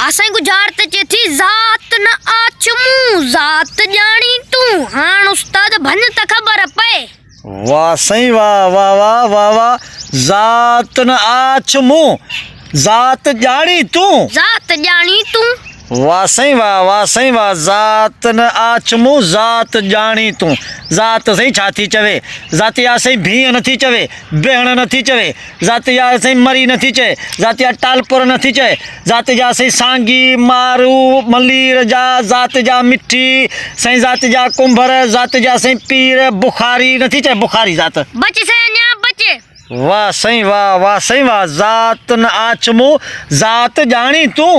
असां गुजारत चेथी ज़ात न आचमू ज़ात जानी तू हाण उस्ताद भन त खबर पए। वाह सही वाह वाह वाह वाह वाह। ज़ात न आचमू ज़ात जानी तू। ज़ात जानी तू। वाह सही वाह। ज़ात न आचमू ज़ात जानी तू। ज़ात सही छा थी चवे। ज़ातिया सही भीह नथी चवे, भेण नथी चवे, ज़ातिया सही मरी नथी चए, ज़ातिया टालपुर नथी चए, ज़ात जा सही सांगी मारू मलीर जा, ज़ात जा मिठी सही, ज़ात जा कुंभर, ज़ात जा सही पीर बुखारी नथी चए, बुखारी ज़ात बच से अञा बचे। वाह सही वाह। ज़ात न आचमू ज़ात जानी तू।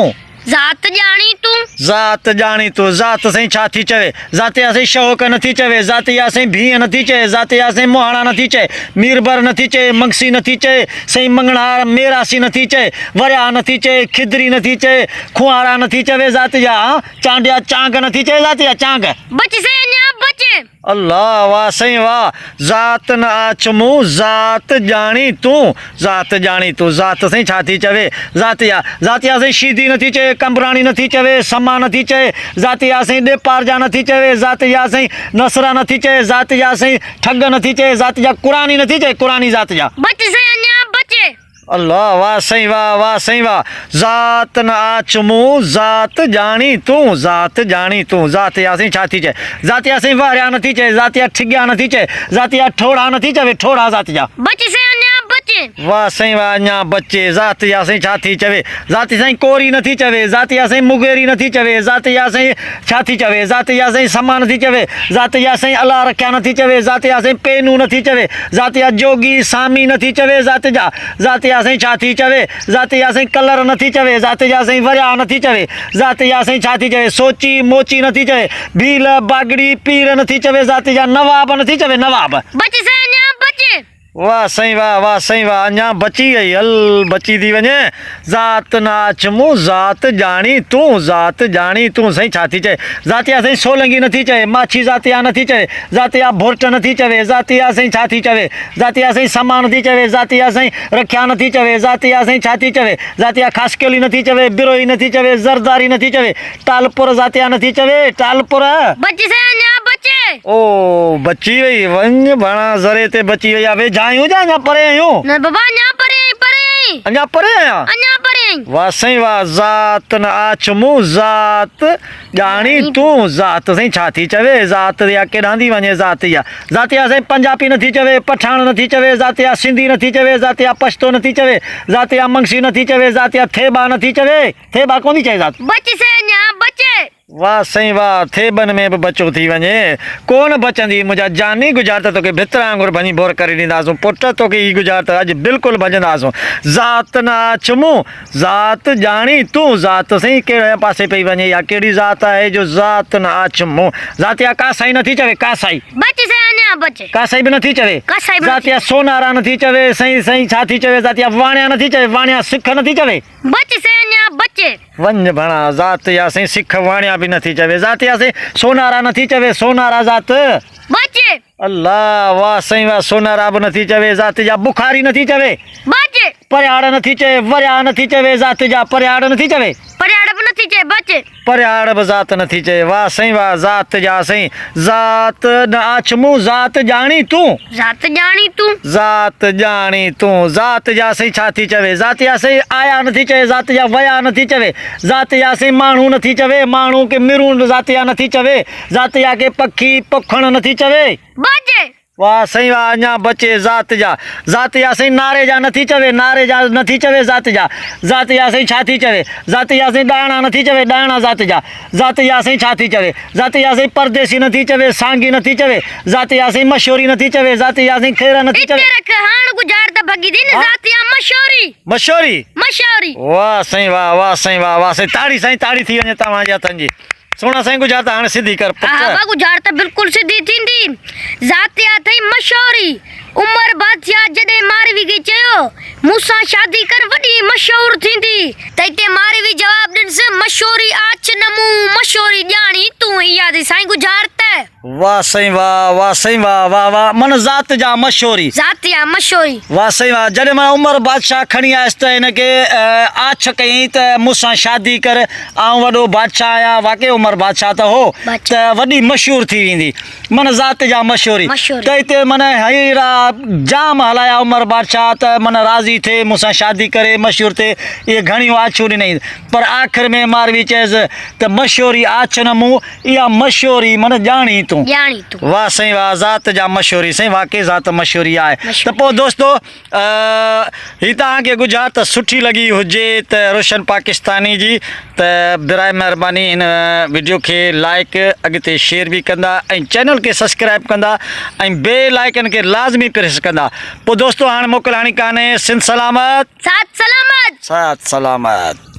ज़ात जानी तू। ज़ात जानी तू। ज़ात सही छा थी चवे। ज़ातिया सही शौक नथी चवे, ज़ातिया सही भीह नथी चए, ज़ातिया सही मोहाणा नथी चए, मीरबर नथी चए, मंगसी नथी चए, सही मंगणार मेरासी नथी चए, वरिया नथी चए, खिदरी नथी चए, खुआरा नथी चवे, ज़ात जा चांडिया चांग नथी चए, ज़ातिया चांग बच से अञा बचे। अल्लाह वाह सही वाह। ज़ात न आचमू ज़ात जानी तू। ज़ात जानी तू। ज़ात सही छा थी चवे। ज़ातिया सही शीदी नथी चए, कंबराणी नथी चवे, समा नथी चए, ज़ातिया सही ॾेपारजा नथी चवे, ज़ातिया सही नसरा नथी चए, ज़ातिया सही ठग नथी चए, ज़ातिया कुरानी नथी चए, कुरानी ज़ात जा बच से अञा बचे। अल्लाह वाह सही वाह। ज़ात न आचमू ज़ात जानी तू। ज़ात जानी तू। ज़ातिया सही छा थी चए। ज़ातिया सही वारिया नथी चए, ज़ातिया ठिगिया नथी चए, ज़ातिया ठोड़ा नथी चवे, ठोड़ा ज़ात जा बच से अञा बचे। वाह सही वाह। अञा बचे। ज़ातिया सही छा थी चवे। ज़ाति सही कोरी नथी चवे, ज़ातिया सही मुगेरी नथी चवे, ज़ातिया सही छा थी चवे, ज़ातिया सही समा नथी चवे, ज़ातिया सही अला रखिया नथी चवे, ज़ातिया सही पेनू नथी चवे, ज़ातिया जोगी सामी नथी चवे, ज़ातिया सही छा थी चवे। ज़ातिया सही कलर नथी चवे, ज़ातिया सही वरिया नथी चवे, ज़ातिया सही छा थी चवे, सोची मोची नथी चवे, भील बागड़ी पीर नथी चवे, ज़ातिया नवाब नथी चवे, नवाब बच से अञा बचे। वाह सही वाह। अञा बची गई, हल बची थी वञे। ज़ात न आचमू ज़ात जानी तू। ज़ात जानी तू सही छा थी चए। ज़ातिया सही सोलंगी नथी चए, माछी ज़ातिया नथी चए, ज़ातिया भुर्ट नथी चवे, ज़ातिया सही छा थी चवे, ज़ातिया सही समा नथी चवे, ज़ातिया सही रखिया नथी चवे, ज़ातिया सही छा थी चवे, ज़ातिया खासकेली नथी चवे, बिरोई नथी चवे, ज़रदारी नथी चवे, टालपुर ज़ातिया नथी चवे, टालपुर बच से अञा बचे। ओ बची वई वञ भणा ज़रे ते बची वई आहे। जायूं जा अञा परे आहियूं। न बाबा अञा परे अञा परे आहियां। अञा परे। वाह सही वाह। ज़ात न आचमू ज़ात जानी तू। ज़ात सही छा थी चवे। ज़ात या केॾां थी वञे। ज़ातिया सही पंजाबी नथी चवे, पठाण नथी चवे, ज़ातिया सिंधी नथी चवे, ज़ातिया पश्तो नथी चवे, ज़ातिया मंगसी नथी चवे, ज़ातिया थेबा नथी चवे, थेबा कोन थी चए ज़ात। बच से अञा बचे। वाह सही वाह। थेबन में बि बचो थी वञे, कोन बचंदी मुंहिंजा जानी गुज़ारत तोखे भितर वांगुरु भञी बोर करे ॾींदासूं। पुट तोखे ही गुज़ारत अॼु बिल्कुलु भॼंदासूं। ज़ात न आचमू ज़ात जानी तू। ज़ात सही कहिड़े पासे पई वञे या कहिड़ी ज़ात आहे जो ज़ात न आचमू। ज़ातिया कासाई नथी चवे, कासाई बच से अञा बचे। कासाई बि नथी चवे, कासाई बि ज़ातिया सोनारा नथी चवे, सही छा थी चवे, ज़ातिया वाणिया नथी चवे, वाणिया सिख नथी चवे, बच से अञा बचे। वञ भणा। ज़ातिया सही सिख वाणिया बि नथी चवे, ज़ातिया सही सोनारा नथी चवे, सोनारा ज़ात बचे। अल्लाह वाह सही वाह। सोनारा बि नथी चवे, ज़ात जा बुखारी नथी चवे, बचे। परियाड़ नथी चवे, वरिया नथी चवे, ज़ात जा परियाड़ नथी चवे, परियाड़ बि नथी चए, बचे। परियाड़ बि ज़ात नथी चवे। वाह सही वाह। ज़ात जा सही ज़ात न आचमू ज़ात जानी तू। ज़ात जानी तू। ज़ात जानी तू। ज़ात जा सही छा थी चवे। ज़ातिया सही आया नथी चवे, ज़ात जा वया नथी चवे, ज़ातिया सही माण्हू नथी चवे, माण्हू के मिरून ज़ातिया नथी चवे, ज़ातिया के पखी पोखण नथी चवे, बचे। वाह सही वाह। अञा बचे। ज़ात जा सही नारे जा नथी चवे, नारे जा नथी चवे, ज़ात जा सही छा थी चवे, ज़ात जा सही ॾाइणा नथी चवे, ॾाइणा ज़ात जा सही छा थी चवे, ज़ात जा सही परदेसी नथी चवे, सांगी नथी चवे, ज़ात जा सही मशहूरी नथी चवे, ज़ात जा सही खेर नथी चवे। हाण गुज़ारत भॻी थी न ज़ातिया मशहूरी। वाह सही वाह सही। ताड़ी साईं ताड़ी थी वञे तव्हांजे हथनि जी। सोना साईं गुज़ारत हाणे सिधी कर पुट। हा गुज़ारत बिल्कुलु सिधी थींदी। ज़ातिया थई मशहूरी। उमर बादशाह जॾहिं मारवी खे चयो मूंसां शादी कर वॾी मशहूर थींदी, त हिते मारवी जवाब ॾिनसि मशहूरी आच नमू मशहूरी ॼाणी तूं। इहा थी साईं गुज़ारत। वाह साईं वाह साईं वाह मन ज़ात जा मशहूरी ज़ात जा मशहूरी वाह साईं वाह जॾहिं मां उमर बादशाह खणी आयुसि त हिनखे आछ कयईं त मूंसां शादी कर आउं वॾो बादशाह आहियां वाक़ई उमर बादशाह त हो त वॾी मशहूर थी वेंदी मन ज़ात जा मशहूरी त हिते मन हीरा जाम हलाया उमर बादशाह त मन राज़ी थिए मूंसां शादी करे मशहूर थिए इहे घणियूं आछूं ॾिनई पर आख़िर में मारवी चयसि त मशहूरी आछ न मूं इहा मशहूरी मन ॼाणी तूं वाह साईं वाह ज़ात जा मशहूरी साईं वाक़ई ज़ात मशहूरी आहे त पोइ दोस्तो हीअ तव्हांखे गुज़ार त सुठी लॻी हुजे त रोशन पाकिस्तानी जी त बिराए महिरबानी हिन वीडियो खे लाइक अॻिते शेयर बि कंदा ऐं चैनल खे सब्सक्राइब कंदा ऐं बेल आइकन खे लाज़मी प्रेस कंदा पोइ दोस्तो हाणे मोकिलाणी कान्हे सिंध सलामत साथ सलामत साथ सलामत